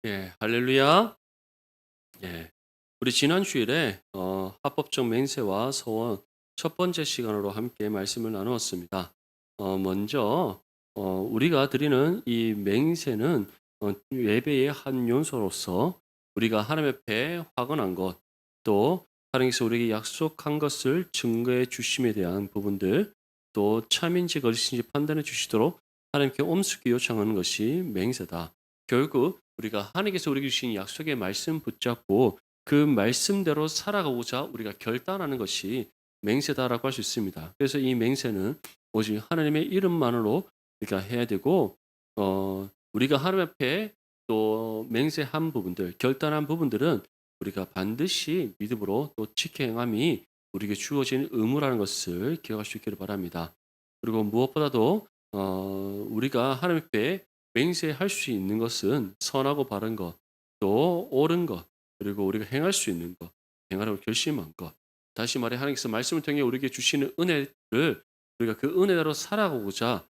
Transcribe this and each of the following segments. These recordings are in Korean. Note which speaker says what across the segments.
Speaker 1: 예, 할렐루야. 예, 우리 지난 주일에 합법적 맹세와 서원 첫 번째 시간으로 함께 말씀을 나누었습니다. 먼저 우리가 드리는 이 맹세는 예배의 한 요소로서 우리가 하나님 앞에 확언한 것, 또 하나님께서 우리에게 약속한 것을 증거해 주심에 대한 부분들, 또 참인지 거짓인지 판단해 주시도록 하나님께 엄숙히 요청하는 것이 맹세다. 결국 우리가 하나님께서 우리에게 주신 약속의 말씀 붙잡고 그 말씀대로 살아가고자 우리가 결단하는 것이 맹세다라고 할 수 있습니다. 그래서 이 맹세는 오직 하나님의 이름만으로 우리가 해야 되고 우리가 하나님 앞에 또 맹세한 부분들, 결단한 부분들은 우리가 반드시 믿음으로 또 지켜 행함이 우리에게 주어진 의무라는 것을 기억할 수 있기를 바랍니다. 그리고 무엇보다도 우리가 하나님 앞에 맹세할 수 있는 것은 선하고 바른 것, 또 옳은 것, 그리고 우리가 행할 수 있는 것, 행하라고 결심한 것. 다시 말해 하나님께서 말씀을 통해 우리에게 주시는 은혜를 우리가 그 은혜대로 살아가고자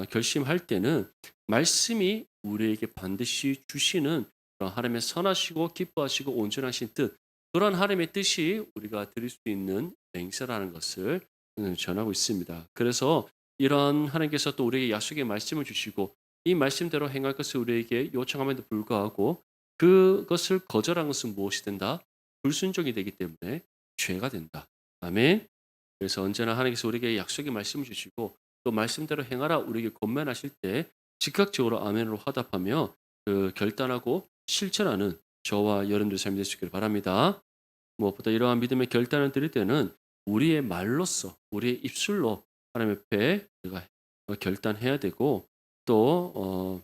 Speaker 1: 결심할 때는 말씀이 우리에게 반드시 주시는 그런 하나님의 선하시고 기뻐하시고 온전하신 뜻, 그런 하나님의 뜻이 우리가 드릴 수 있는 맹세라는 것을 전하고 있습니다. 그래서 이런 하나님께서 또 우리에게 약속의 말씀을 주시고 이 말씀대로 행할 것을 우리에게 요청함에도 불구하고 그것을 거절한 것은 무엇이 된다? 불순종이 되기 때문에 죄가 된다. 아멘. 그래서 언제나 하나님께서 우리에게 약속의 말씀을 주시고 또 말씀대로 행하라 우리에게 권면하실 때 즉각적으로 아멘으로 화답하며 그 결단하고 실천하는 저와 여러분들 삶이 되시길 바랍니다. 무엇보다 이러한 믿음의 결단을 드릴 때는 우리의 말로써 우리의 입술로 하나님 앞에 우리가 결단해야 되고 또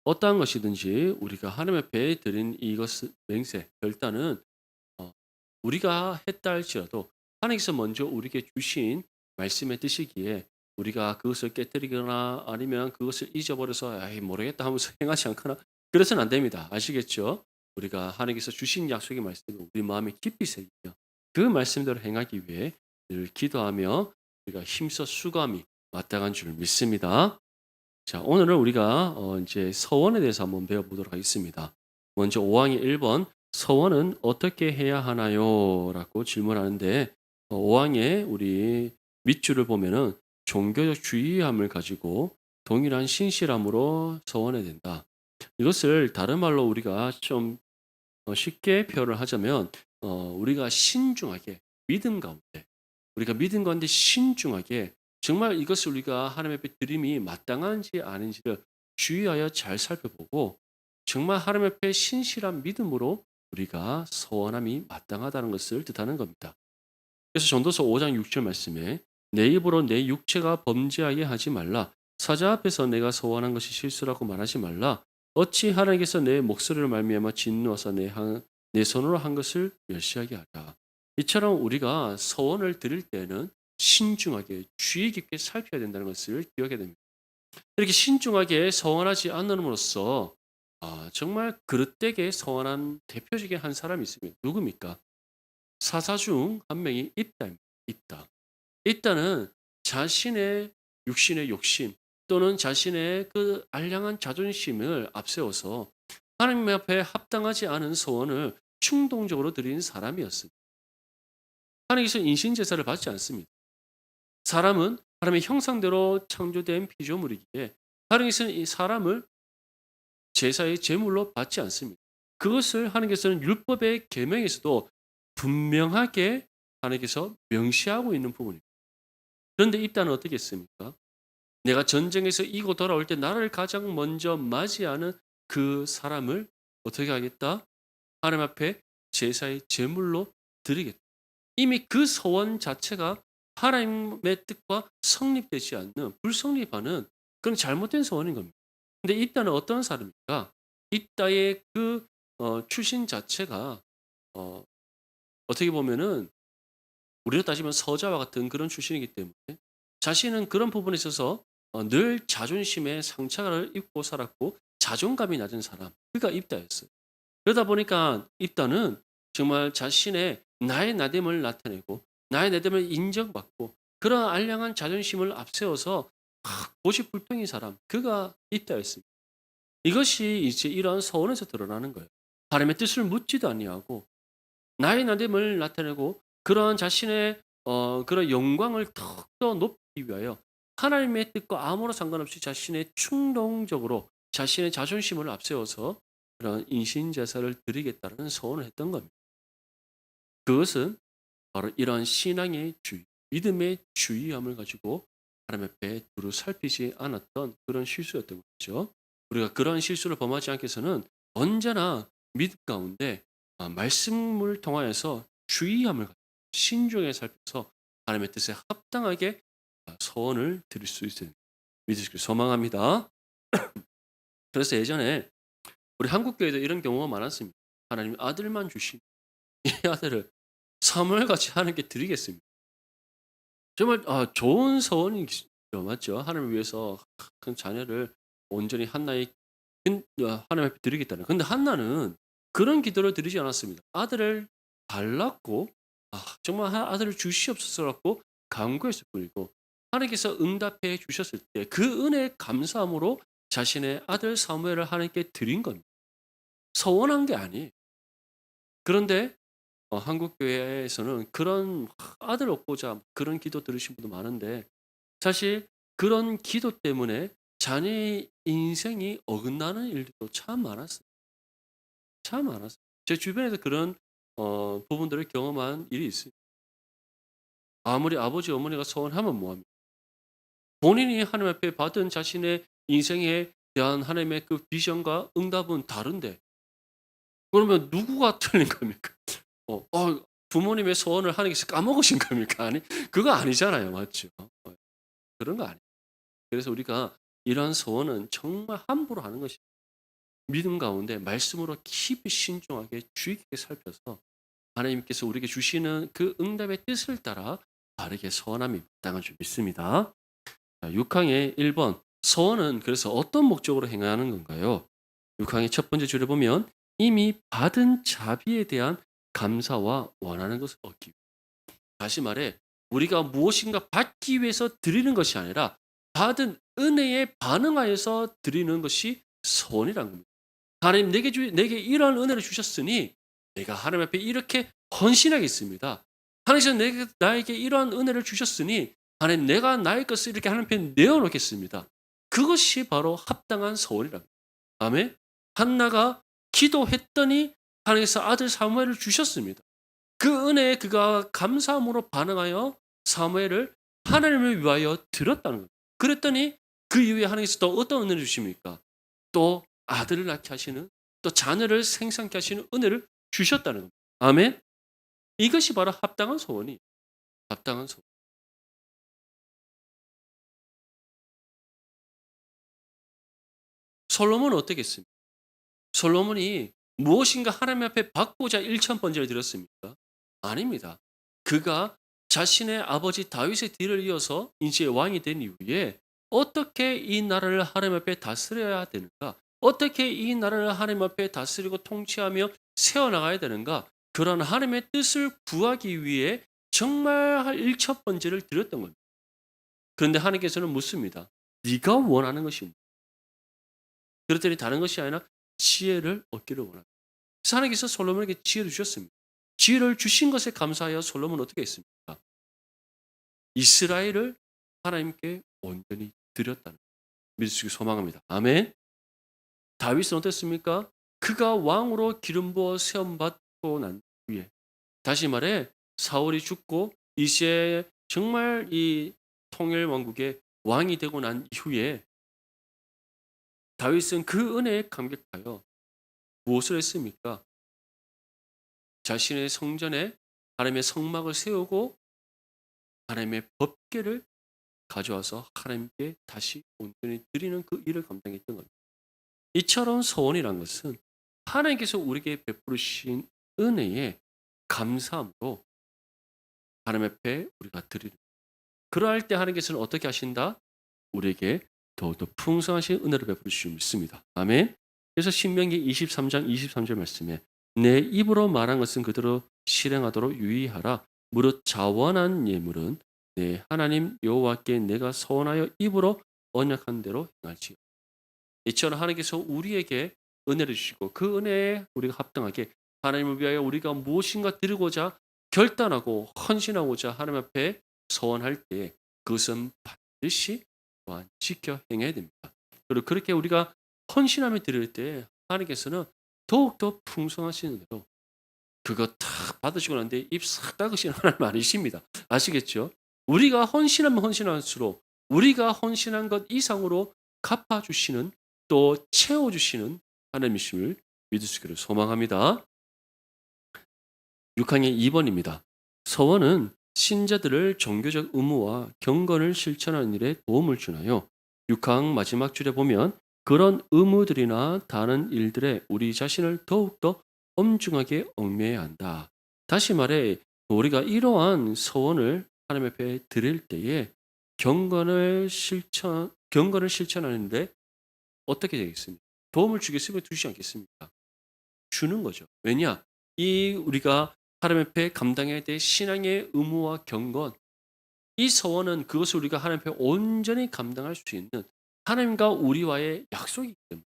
Speaker 1: 어떠한 것이든지 우리가 하나님 앞에 드린 이것 맹세 결단은 어 우리가 했다 할지라도 하나님께서 먼저 우리에게 주신 말씀의 뜻이기에 우리가 그것을 깨뜨리거나 아니면 그것을 잊어버려서 '아이 모르겠다.' 하면서 행하지 않거나 그래서는 안 됩니다. 아시겠죠? 우리가 하나님께서 주신 약속의 말씀을 우리 마음에 깊이 새기며 그 말씀대로 행하기 위해 늘 기도하며 우리가 힘써 수고함이 마땅한 줄 믿습니다. 자, 오늘은 우리가 이제 서원에 대해서 한번 배워보도록 하겠습니다. 먼저 5항의 1번 서원은 어떻게 해야 하나요? 라고 질문하는데 5항의 우리 밑줄을 보면은 종교적 주의함을 가지고 동일한 신실함으로 서원해야 된다. 이것을 다른 말로 우리가 좀 쉽게 표현을 하자면 우리가 신중하게 믿음 가운데 우리가 믿음 가운데 신중하게 정말 이것을 우리가 하나님 앞에 드림이 마땅한지 아닌지를 주의하여 잘 살펴보고 정말 하나님 앞에 신실한 믿음으로 우리가 서원함이 마땅하다는 것을 뜻하는 겁니다. 그래서 전도서 5장 6절 말씀에 내 입으로 내 육체가 범죄하게 하지 말라. 사자 앞에서 내가 서원한 것이 실수라고 말하지 말라. 어찌 하나님께서 내 목소리를 말미암아 진노하사 내 손으로 한 것을 멸시하게 하라. 이처럼 우리가 서원을 드릴 때는 신중하게 주의 깊게 살펴야 된다는 것을 기억해야 됩니다. 이렇게 신중하게 서원하지 않음으로써 정말 그릇되게 서원한 대표적인 한 사람이 있습니다. 누굽니까? 사사 중 한 명이 입다입니다. 입다. 입다는 자신의 육신의 욕심 또는 자신의 그 알량한 자존심을 앞세워서 하나님 앞에 합당하지 않은 소원을 충동적으로 드린 사람이었습니다. 하나님께서 인신제사를 받지 않습니다. 사람은 하나님의 형상대로 창조된 피조물이기에 하나님께서는 이 사람을 제사의 제물로 받지 않습니다. 그것을 하나님께서는 율법의 계명에서도 분명하게 하나님께서 명시하고 있는 부분입니다. 그런데 입다는 어떻게 했습니까? 내가 전쟁에서 이고 돌아올 때 나를 가장 먼저 맞이하는 그 사람을 어떻게 하겠다? 하나님 앞에 제사의 제물로 드리겠다. 이미 그 서원 자체가 하나님의 뜻과 성립되지 않는 불성립하는 그런 잘못된 서원인 겁니다. 근데 입다는 어떤 사람입니까? 입다의 그 출신 자체가 어 어떻게 보면은 우리로 따지면 서자와 같은 그런 출신이기 때문에 자신은 그런 부분에 있어서 늘 자존심에 상처를 입고 살았고 자존감이 낮은 사람 그가 입다였어요. 그러다 보니까 입다는 정말 자신의 나의 나됨을 나타내고 나의 나됨을 인정받고 그런 알량한 자존심을 앞세워서 고집불통인 사람 그가 입다였습니다. 이것이 이제 이러한 서원에서 드러나는 거예요. 하나님의 뜻을 묻지도 아니하고 나의 나됨을 나타내고 그러한 자신의 그런 영광을 더욱더 높이기 위하여 하나님의 뜻과 아무런 상관없이 자신의 충동적으로 자신의 자존심을 앞세워서 그런 인신제사를 드리겠다는 서원을 했던 겁니다. 그것은 바로 이러한 신앙의 주의, 믿음의 주의함을 가지고 하나님 앞에 두루 살피지 않았던 그런 실수였던 거죠. 우리가 그런 실수를 범하지 않기 위해서는 언제나 믿음 가운데 말씀을 통하여서 주의함을 가지고 신중하게 살펴서 하나님의 뜻에 합당하게 소원을 드릴 수 있을 믿으시길 소망합니다. 그래서 예전에 우리 한국 교회도 이런 경우가 많았습니다. 하나님 아들만 주신 이 아들을 사무엘같이 하나님께 드리겠습니다. 정말 좋은 소원이죠. 맞죠? 하나님을 위해서 큰 자녀를 온전히 한나의 하나님 앞에 드리겠다는. 근데 한나는 그런 기도를 드리지 않았습니다. 아들을 달랐고 정말 아들을 주시옵소서라고 간구했을 뿐이고 하나님께서 응답해 주셨을 때 그 은혜에 감사함으로 자신의 아들 사무엘을 하나님께 드린 겁니다. 서원한 게 아니에요. 그런데 한국 교회에서는 그런 아들 얻고자 그런 기도 들으신 분도 많은데 사실 그런 기도 때문에 자녀의 인생이 어긋나는 일들도 참 많았어요. 참 많았어요. 제 주변에서 그런 부분들을 경험한 일이 있어요. 아무리 아버지 어머니가 소원하면 뭐합니까? 본인이 하나님 앞에 받은 자신의 인생에 대한 하나님의 그 비전과 응답은 다른데 그러면 누구가 틀린 겁니까? 부모님의 소원을 하나님께서 까먹으신 겁니까? 아니 그거 아니잖아요. 맞죠? 그런 거 아니에요. 그래서 우리가 이러한 소원은 정말 함부로 하는 것이 믿음 가운데 말씀으로 깊이 신중하게 주의 깊게 살펴서 하나님께서 우리에게 주시는 그 응답의 뜻을 따라 바르게 소원함이 마땅한 줄 믿습니다. 자, 6항의 1번 소원은 그래서 어떤 목적으로 행하는 건가요? 6항의 첫 번째 줄에 보면 이미 받은 자비에 대한 감사와 원하는 것을 얻기 위해. 다시 말해 우리가 무엇인가 받기 위해서 드리는 것이 아니라 받은 은혜에 반응하여서 드리는 것이 소원이라는 겁니다. 하나님 내게 이러한 은혜를 주셨으니 내가 하나님 앞에 이렇게 헌신하겠습니다. 하나님께서 나에게 이러한 은혜를 주셨으니 하나님 내가 나의 것을 이렇게 하나님 앞에 내어놓겠습니다. 그것이 바로 합당한 소원이랍니다. 아멘. 한나가 기도했더니 하나님께서 아들 사무엘을 주셨습니다. 그 은혜에 그가 감사함으로 반응하여 사무엘을 하나님을 위하여 드렸다는 겁니다. 그랬더니 그 이후에 하나님께서 또 어떤 은혜를 주십니까? 또 아들을 낳게 하시는 또 자녀를 생산케 하시는 은혜를 주셨다는 겁니다. 아멘. 이것이 바로 합당한 소원이 합당한 소원. 솔로몬은 어떻겠습니까? 솔로몬이 무엇인가 하나님 앞에 받고자 일천번제를 드렸습니까? 아닙니다. 그가 자신의 아버지 다윗의 뒤를 이어서 이제 왕이 된 이후에 어떻게 이 나라를 하나님 앞에 다스려야 되는가? 어떻게 이 나라를 하나님 앞에 다스리고 통치하며 세워나가야 되는가? 그런 하나님의 뜻을 구하기 위해 정말 일천번제를 드렸던 겁니다. 그런데 하나님께서는 묻습니다. 네가 원하는 것이 뭐냐? 그랬더니 다른 것이 아니라 지혜를 얻기를 원합니다. 그래서 하나님께서 솔로몬에게 지혜를 주셨습니다. 지혜를 주신 것에 감사하여 솔로몬은 어떻게 했습니까? 이스라엘을 하나님께 온전히 드렸다는 믿으시기 소망합니다. 아멘. 다윗은 어땠습니까? 그가 왕으로 기름 부어 세움 받고 난 후에 다시 말해 사울이 죽고 이제 정말 이 통일 왕국의 왕이 되고 난 이후에 다윗은 그 은혜에 감격하여 무엇을 했습니까? 자신의 성전에 하나님의 성막을 세우고 하나님의 법궤를 가져와서 하나님께 다시 온전히 드리는 그 일을 감당했던 겁니다. 이처럼 소원이란 것은 하나님께서 우리에게 베푸르신 은혜에 감사함으로 하나님 앞에 우리가 드리는 그러할 때 하나님께서는 어떻게 하신다? 우리에게 더욱더 풍성하신 은혜를 베풀어 주시면 믿습니다. 아멘. 그래서 신명기 23장 23절 말씀에 내 입으로 말한 것은 그대로 실행하도록 유의하라. 무릇 자원한 예물은 내 하나님 여호와께 내가 서원하여 입으로 언약한 대로 행할지어다. 이처럼 하나님께서 우리에게 은혜를 주시고 그 은혜에 우리가 합당하게 하나님을 위하여 우리가 무엇인가 드리고자 결단하고 헌신하고자 하나님 앞에 서원할 때 그것은 반드시 또한 지켜 행해야 됩니다. 그리고 그렇게 우리가 헌신함을 드릴 때 하나님께서는 더욱더 풍성하신 은혜로 그거 탁 받으시고 난 뒤에 입 싹 닦으시는 하나님 아니십니다. 아시겠죠? 우리가 헌신하면 헌신할수록 우리가 헌신한 것 이상으로 갚아주시는 또 채워주시는 하나님이심을 믿을 수 있기를 소망합니다. 6항의 2번입니다. 서원은 신자들을 종교적 의무와 경건을 실천하는 일에 도움을 주나요? 6항 마지막 줄에 보면 그런 의무들이나 다른 일들에 우리 자신을 더욱더 엄중하게 얽매야 한다. 다시 말해 우리가 이러한 서원을 하나님 앞에 드릴 때에 경건을 실천하는데 어떻게 되겠습니까? 도움을 주겠습니까? 주지 않겠습니까? 주는 거죠. 왜냐? 이 우리가 하나님 앞에 감당해야 될 신앙의 의무와 경건, 이 서원은 그것을 우리가 하나님 앞에 온전히 감당할 수 있는 하나님과 우리와의 약속이기 때문에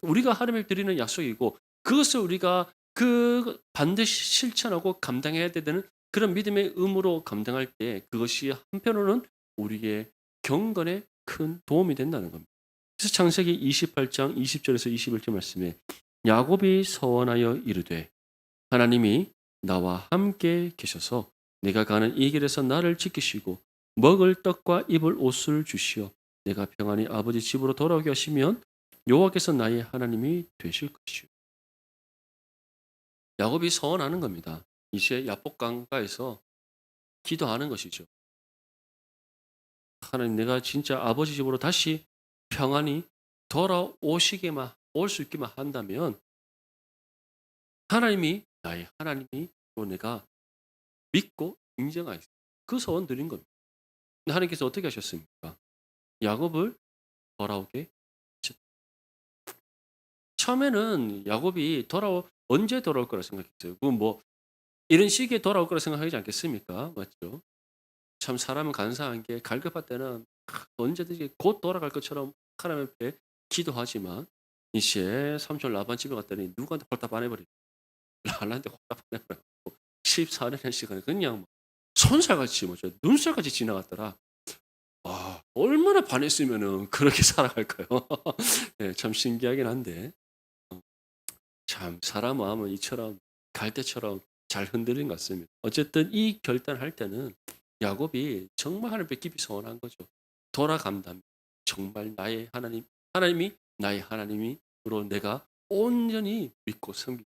Speaker 1: 우리가 하나님께 드리는 약속이고 그것을 우리가 그 반드시 실천하고 감당해야 되는 그런 믿음의 의무로 감당할 때 그것이 한편으로는 우리의 경건에 큰 도움이 된다는 겁니다. 그래서 창세기 28장 20절에서 21절 말씀에 야곱이 서원하여 이르되 하나님이 나와 함께 계셔서 내가 가는 이 길에서 나를 지키시고 먹을 떡과 입을 옷을 주시어 내가 평안히 아버지 집으로 돌아오게 하시면 여호와께서 나의 하나님이 되실 것이요. 야곱이 서원하는 겁니다. 이제 야복 강가에서 기도하는 것이죠. 하나님 내가 진짜 아버지 집으로 다시 평안히 돌아오시게만 올 수 있게만 한다면 하나님이 나의 하나님이 또 내가 믿고 인정하겠습니다. 그 소원 드린 겁니다. 근데 하나님께서 어떻게 하셨습니까? 야곱을 돌아오게 하셨다. 처음에는 야곱이 언제 돌아올 거라 생각했어요. 그건 뭐 이런 시기에 돌아올 거라 생각하지 않겠습니까? 맞죠? 참 사람은 간사한 게 갈급할 때는 언제든지 곧 돌아갈 것처럼 하나님 앞에 기도하지만 이제 삼촌 라반 집에 갔더니 누구한테 홀딱 반해버리고 라반한테 홀딱 반해버리고 14년의 시간에 그냥 뭐 손살같이 뭐죠 눈살같이 지나갔더라. 아, 얼마나 반했으면은 그렇게 살아갈까요? 네, 참 신기하긴 한데 어, 참 사람 마음은 이처럼 갈대처럼 잘 흔들린 것 같습니다. 어쨌든 이 결단할 때는 야곱이 정말 하나님께 깊이 소원한 거죠. 돌아간다면 정말 나의 하나님이 나의 하나님이로 내가 온전히 믿고 섬기고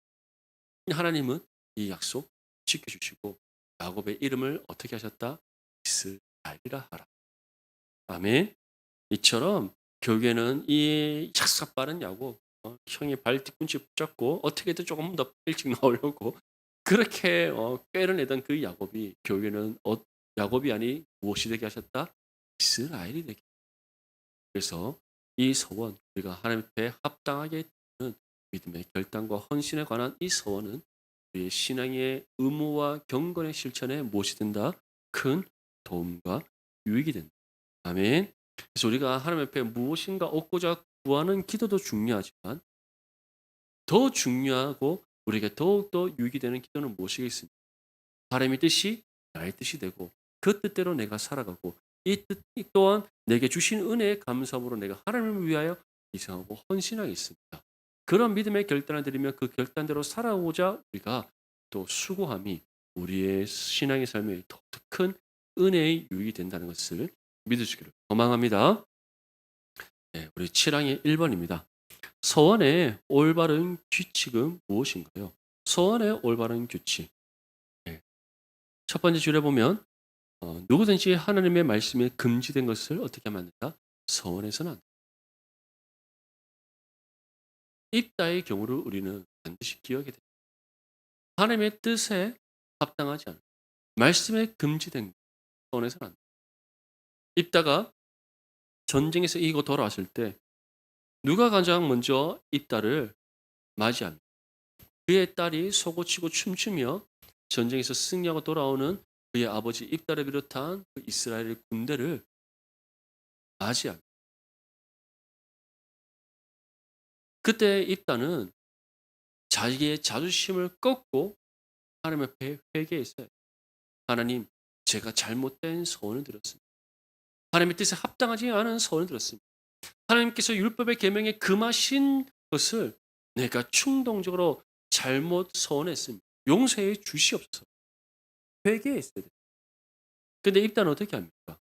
Speaker 1: 하나님은 이 약속 지켜주시고 야곱의 이름을 어떻게 하셨다? 이스라엘이라 하라. 아멘. 이처럼 결국에는 이 착삭 빠른 야곱 형이 발 뒤꿈치 붙잡고 어떻게든 조금 더 일찍 나오려고 그렇게 꾀를 내던 그 야곱이 결국에는 야곱이 아니 무엇이 되게 하셨다? 이스라엘이 되게. 그래서 이 서원 우리가 하나님 앞에 합당하게 되는 믿음의 결단과 헌신에 관한 이 서원은 우리의 신앙의 의무와 경건의 실천에 무엇이 된다? 큰 도움과 유익이 된다. 아멘. 그래서 우리가 하나님 앞에 무엇인가 얻고자 구하는 기도도 중요하지만 더 중요하고 우리에게 더욱더 유익이 되는 기도는 무엇이겠습니까? 하나님의 뜻이 나의 뜻이 되고 그 뜻대로 내가 살아가고 이 뜻 또한 내게 주신 은혜의 감사함으로 내가 하나님을 위하여 희생하고 헌신하겠습니다. 그런 믿음의 결단을 드리면 그 결단대로 살아오자 우리가 또 수고함이 우리의 신앙의 삶에 더 큰 은혜의 유익이 된다는 것을 믿을 수 있기를 소망합니다. 네, 우리 7항의 1번입니다. 서원의 올바른 규칙은 무엇인가요? 서원의 올바른 규칙. 네. 첫 번째 줄에 보면 누구든지 하나님의 말씀에 금지된 것을 어떻게 하면 안 된다? 서원해서는 안 된다. 입다의 경우를 우리는 반드시 기억해야 됩니다. 하나님의 뜻에 합당하지 않은 말씀에 금지된 것, 서원해서는 안 된다. 입다가 전쟁에서 이기고 돌아왔을 때 누가 가장 먼저 입다를 맞이합니다. 그의 딸이 쏘고치고 춤추며 전쟁에서 승리하고 돌아오는 그의 아버지 입다를 비롯한 그 이스라엘 군대를 맞이합니다. 그때 입다는 자기의 자존심을 꺾고 하나님 앞에 회개했어요. 하나님, 제가 잘못된 소원을 드렸습니다. 하나님의 뜻에 합당하지 않은 소원을 드렸습니다. 하나님께서 율법의 계명에 금하신 것을 내가 충동적으로 잘못 소원했습니다. 용서해 주시옵소서. 회개했어야 돼요. 근데 입다는 어떻게 합니까?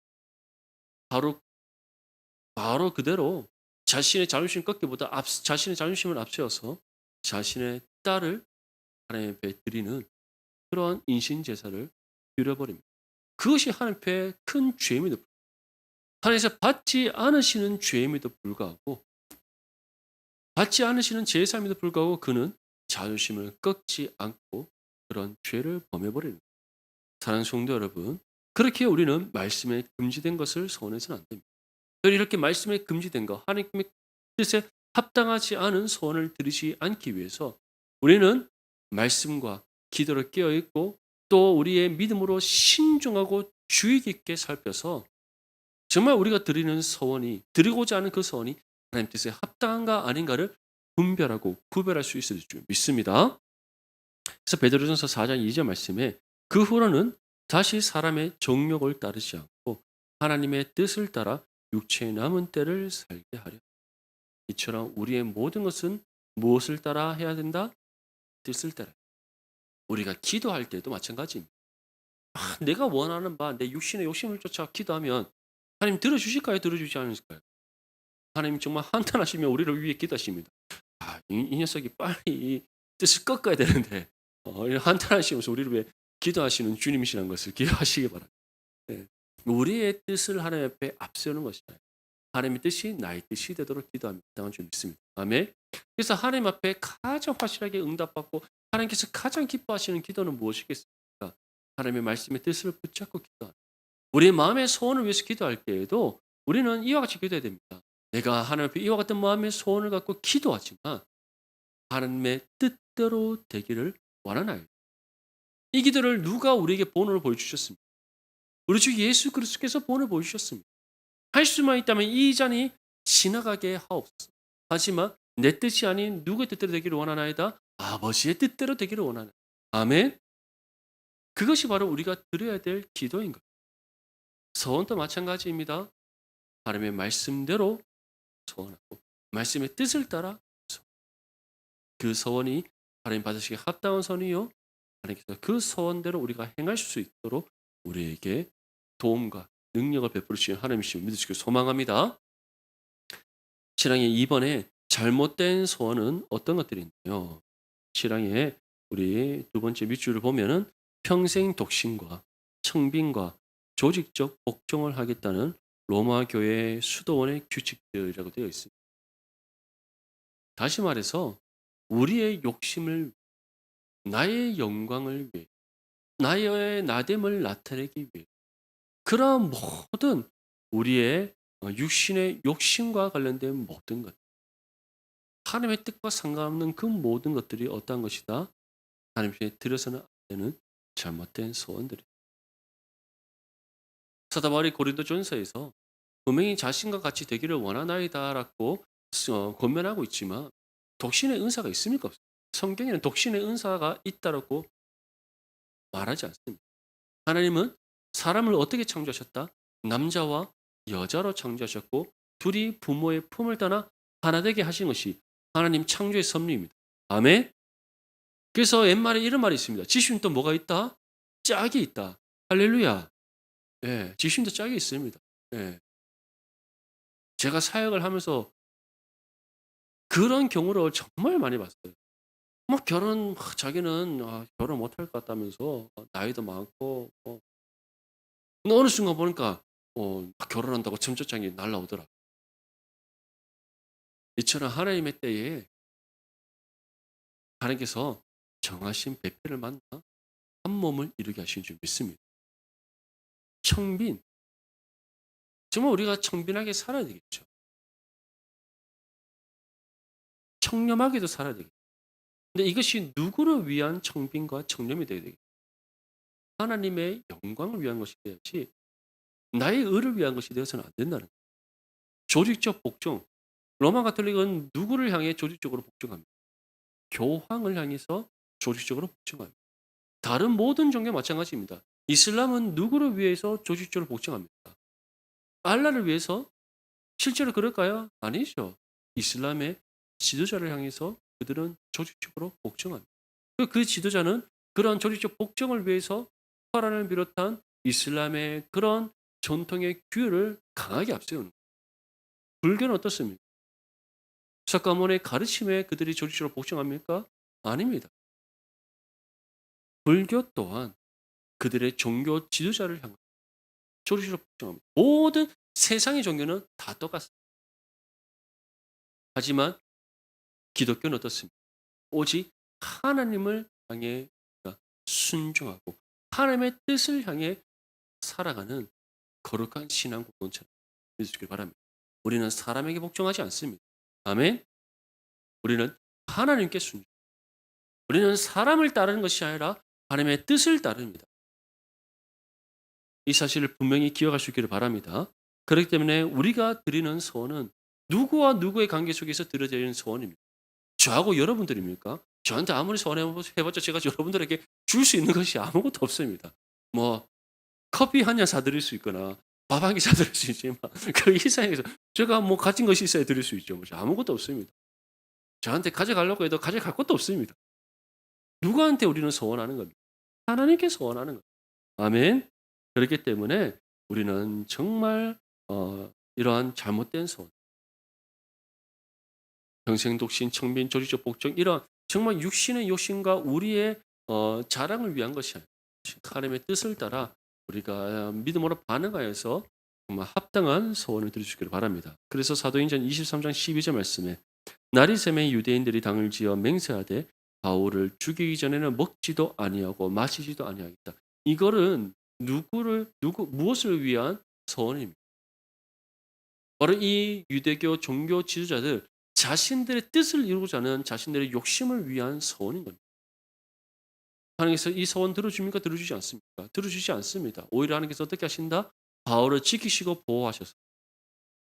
Speaker 1: 바로 그대로 자신의 자존심 꺾기보다 자신의 자존심을 앞세워서 자신의 딸을 하나님 앞에 드리는 그러한 인신 제사를 드려버립니다. 그것이 하나님 앞에 큰 죄임에도 하나님께서 받지 않으시는 죄임에도 불구하고 받지 않으시는 제사임에도 불구하고 그는 자존심을 꺾지 않고 그런 죄를 범해버립니다. 사랑하는 성도 여러분, 그렇게 우리는 말씀에 금지된 것을 소원해서는 안 됩니다. 이렇게 말씀에 금지된 것, 하나님의 뜻에 합당하지 않은 소원을 드리지 않기 위해서 우리는 말씀과 기도를 깨어있고 또 우리의 믿음으로 신중하고 주의 깊게 살펴서 정말 우리가 드리는 소원이 드리고자 하는 그 소원이 하나님 뜻에 합당한가 아닌가를 분별하고 구별할 수 있을 줄 믿습니다. 그래서 베드로전서 4장 2절 말씀에 그 후로는 다시 사람의 정욕을 따르지 않고 하나님의 뜻을 따라 육체의 남은 때를 살게 하려. 이처럼 우리의 모든 것은 무엇을 따라 해야 된다? 뜻을 따라. 우리가 기도할 때도 마찬가지입니다. 내가 원하는 바, 내 육신의 욕심을 쫓아 기도하면 하나님 들어주실까요? 들어주지 않으실까요? 하나님 정말 한탄하시며 우리를 위해 기도하십니다. 이 녀석이 빨리 이 뜻을 꺾어야 되는데 한탄하시면서 우리를 위해 기도하시는 주님이시라는 것을 기억하시기 바랍니다. 네. 우리의 뜻을 하나님 앞에 앞세우는 것이잖아요. 하나님의 뜻이 나의 뜻이 되도록 기도합니다. 당한 줄 믿습니다. 아멘. 그래서 하나님 앞에 가장 확실하게 응답받고 하나님께서 가장 기뻐하시는 기도는 무엇이겠습니까? 하나님의 말씀의 뜻을 붙잡고 기도하는. 우리의 마음의 소원을 위해서 기도할 때에도 우리는 이와 같이 기도해야 됩니다. 내가 하나님 앞에 이와 같은 마음의 소원을 갖고 기도하지만 하나님의 뜻대로 되기를 원하나요? 이 기도를 누가 우리에게 본을 보여주셨습니까? 우리 주 예수 그리스도께서 본을 보여주셨습니다. 할 수만 있다면 이 잔이 지나가게 하옵소서. 하지만 내 뜻이 아닌 누구의 뜻대로 되기를 원하나이다? 아버지의 뜻대로 되기를 원하나. 아멘. 그것이 바로 우리가 드려야 될 기도인 거예요. 소원도 마찬가지입니다. 하나님의 말씀대로 소원하고 말씀의 뜻을 따라 소원. 그 소원이 하나님 받으시기에 합당한 선이요. 하나님께서 그 소원대로 우리가 행할 수 있도록 우리에게 도움과 능력을 베풀으시는 하나님이심을 믿으시길 소망합니다. 신앙의 2번에 잘못된 소원은 어떤 것들이 있나요? 신앙의 우리 두 번째 밑줄을 보면은 평생 독신과 청빈과 조직적 복종을 하겠다는 로마 교회 수도원의 규칙들이라고 되어 있습니다. 다시 말해서 우리의 욕심을 나의 영광을 위해 나의 나됨을 나타내기 위해 그러한 모든 우리의 육신의 욕심과 관련된 모든 것 하나님의 뜻과 상관없는 그 모든 것들이 어떠한 것이다? 하나님께 드려서는 안 되는 잘못된 소원들이다. 사도 바울이 고린도전서에서 분명히 자신과 같이 되기를 원하나이다라고 권면하고 있지만 독신의 은사가 있습니까? 없습니까? 성경에는 독신의 은사가 있다라고 말하지 않습니다. 하나님은 사람을 어떻게 창조하셨다? 남자와 여자로 창조하셨고 둘이 부모의 품을 떠나 하나 되게 하신 것이 하나님 창조의 섭리입니다. 아멘. 그래서 옛말에 이런 말이 있습니다. 지수는 또 뭐가 있다? 짝이 있다. 할렐루야. 예, 지수도 짝이 있습니다. 예. 제가 사역을 하면서 그런 경우를 정말 많이 봤어요. 자기는 결혼 못할 것 같다면서 나이도 많고 근데 어느 순간 보니까 결혼한다고 청첩장이 날라오더라. 이처럼 하나님의 때에 하나님께서 정하신 배필을 만나 한 몸을 이루게 하신 줄 믿습니다. 청빈. 정말 우리가 청빈하게 살아야 되겠죠. 청렴하게도 살아야 되겠죠. 근데 이것이 누구를 위한 청빈과 청렴이 되어야 되겠죠. 하나님의 영광을 위한 것이 되어야지 나의 의를 위한 것이 되어서는 안 된다는 거예요. 조직적 복종. 로마 가톨릭은 누구를 향해 조직적으로 복종합니다. 교황을 향해서 조직적으로 복종합니다. 다른 모든 종교 마찬가지입니다. 이슬람은 누구를 위해서 조직적으로 복종합니까? 알라를 위해서? 실제로 그럴까요? 아니죠. 이슬람의 지도자를 향해서 그들은 조직적으로 복종합니다. 그 지도자는 그러한 조직적 복종을 위해서 코란을 비롯한 이슬람의 그런 전통의 규율을 강하게 앞세우는 거예요. 불교는 어떻습니까? 석가모니의 가르침에 그들이 조직적으로 복종합니까? 아닙니다. 불교 또한 그들의 종교 지도자를 향한 조직적으로 복종합니다. 모든 세상의 종교는 다 똑같습니다. 하지만 기독교는 어떻습니까? 오직 하나님을 향해 순종하고 하나님의 뜻을 향해 살아가는 거룩한 신앙 공동체를 믿으시길 바랍니다. 우리는 사람에게 복종하지 않습니다. 아멘. 우리는 하나님께 순종. 우리는 사람을 따르는 것이 아니라 하나님의 뜻을 따릅니다. 이 사실을 분명히 기억할 수 있기를 바랍니다. 그렇기 때문에 우리가 드리는 소원은 누구와 누구의 관계 속에서 드려지는 소원입니다. 저하고 여러분들입니까? 저한테 아무리 소원해봤자 제가 여러분들에게 줄 수 있는 것이 아무것도 없습니다. 뭐 커피 한 잔 사드릴 수 있거나 밥 한 끼 사드릴 수 있지만 그 이상에서 제가 뭐 가진 것이 있어야 드릴 수 있죠. 뭐 아무것도 없습니다. 저한테 가져가려고 해도 가져갈 것도 없습니다. 누구한테 우리는 소원하는 겁니다. 하나님께 소원하는 겁니다. 아멘. 그렇기 때문에 우리는 정말 이러한 잘못된 소원, 평생독신, 청빈, 조직적 복종 이런 정말 육신의 욕심과 우리의 자랑을 위한 것이 아니라 하나님의 뜻을 따라 우리가 믿음으로 반응하여서 정말 합당한 소원을 드릴 수 있기를 바랍니다. 그래서 사도행전 23장 12절 말씀에 날이 새매 유대인들이 당을 지어 맹세하되 바울을 죽이기 전에는 먹지도 아니하고 마시지도 아니하겠다. 이거는 무엇을 위한 소원입니다. 바로 이 유대교 종교 지도자들 자신들의 뜻을 이루고자 하는 자신들의 욕심을 위한 소원인 겁니다. 하나님께서 이 소원 들어줍니까? 들어주지 않습니까? 들어주지 않습니다. 오히려 하나님께서 어떻게 하신다? 바울을 지키시고 보호하셔서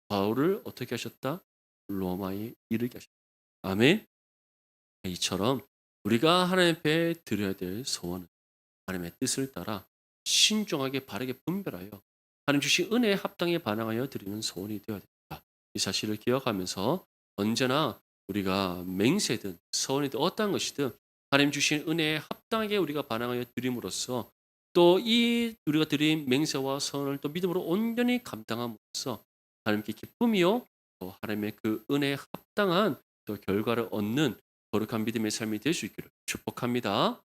Speaker 1: 바울을 어떻게 하셨다? 로마에 이르게 하셨다. 아멘. 이처럼 우리가 하나님 앞에 드려야 될 소원은 하나님의 뜻을 따라 신중하게 바르게 분별하여 하나님 주신 은혜에 합당에 반응하여 드리는 소원이 되어야 됩니다. 이 사실을 기억하면서 언제나 우리가 맹세든 소원이든 어떠한 것이든 하나님 주신 은혜에 합당하게 우리가 반응하여 드림으로써 또 이 우리가 드린 맹세와 소원을 또 믿음으로 온전히 감당함으로써 하나님께 기쁨이요 또 하나님의 그 은혜에 합당한 또 결과를 얻는 거룩한 믿음의 삶이 될 수 있기를 축복합니다.